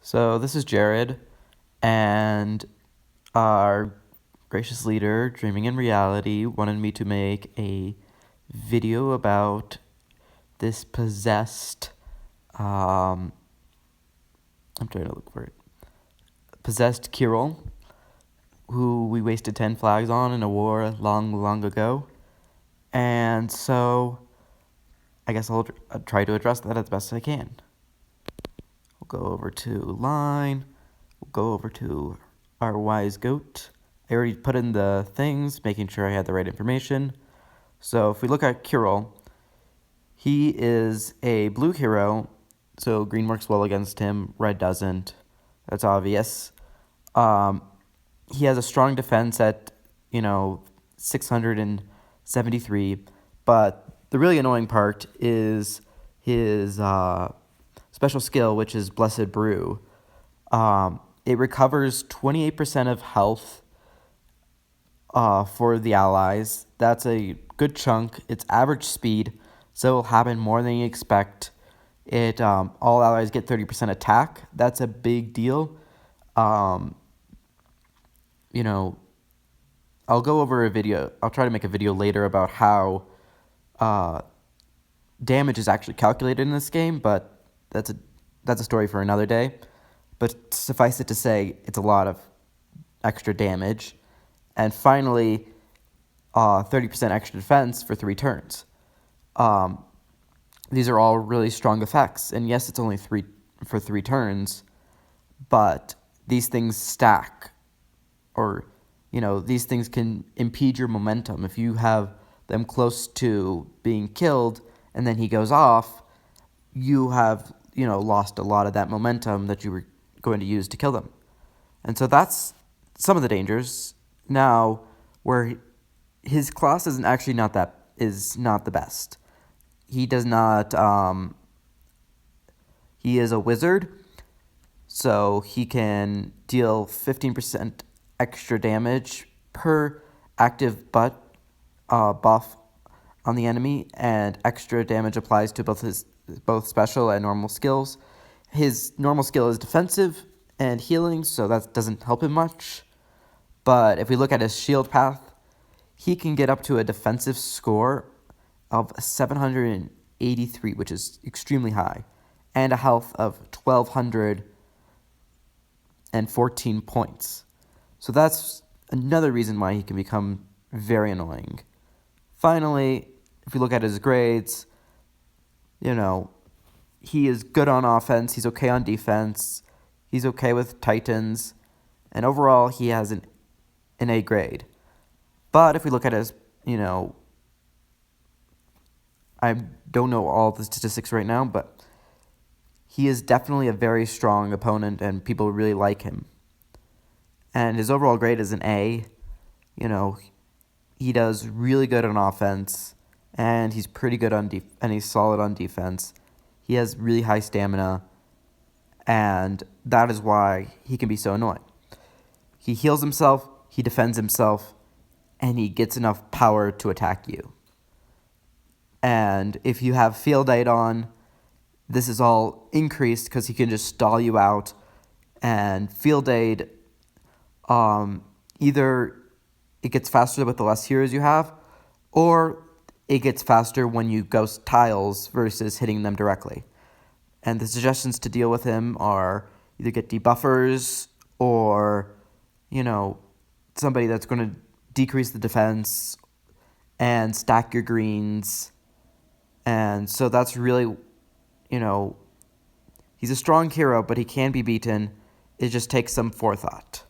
So this is Jared, and our gracious leader, Dreaming in Reality, wanted me to make a video about this possessed, I'm trying to look for it, possessed Kiril, who we wasted 10 flags on in a war long, long ago. And so I guess I'll try to address that as best I can. We'll go over to line. We'll go over to our wise goat. I already put in the things, making sure I had the right information. So if we look at Kiril, he is a blue hero, so green works well against him, red doesn't. That's obvious. He has a strong defense at, 673, but the really annoying part is his special skill, which is Blessed Brew. It recovers 28% of health for the allies. That's a good chunk. It's average speed, so it'll happen more than you expect. All allies get 30% attack. That's a big deal. I'll go over a video. I'll try to make a video later about how damage is actually calculated in this game, but that's a story for another day. But suffice it to say, it's a lot of extra damage. And finally, 30% extra defense for 3 turns. These are all really strong effects. And yes, it's only 3 for 3 turns, but these things stack. Or, these things can impede your momentum. If you have them close to being killed and then he goes off, you have, lost a lot of that momentum that you were going to use to kill them. And so that's some of the dangers. Now, where his class is not the best. He does not, he is a wizard, so he can deal 15% extra damage per active buff on the enemy, and extra damage applies to both special and normal skills. His normal skill is defensive and healing, so that doesn't help him much. But if we look at his shield path, he can get up to a defensive score of 783, which is extremely high, and a health of 1,214 points. So that's another reason why he can become very annoying. Finally, if we look at his grades, he is good on offense, he's okay on defense, he's okay with Titans, and overall he has an A grade. But if we look at his, I don't know all the statistics right now, but he is definitely a very strong opponent and people really like him. And his overall grade is an A. He does really good on offense, and he's pretty good and he's solid on defense. He has really high stamina, and that is why he can be so annoying. He heals himself, he defends himself, and he gets enough power to attack you. And if you have Field Aid on, this is all increased because he can just stall you out. And Field Aid, either it gets faster with the less heroes you have, or it gets faster when you ghost tiles versus hitting them directly. And the suggestions to deal with him are either get debuffers or, somebody that's going to decrease the defense and stack your greens. And so that's really, he's a strong hero, but he can be beaten. It just takes some forethought.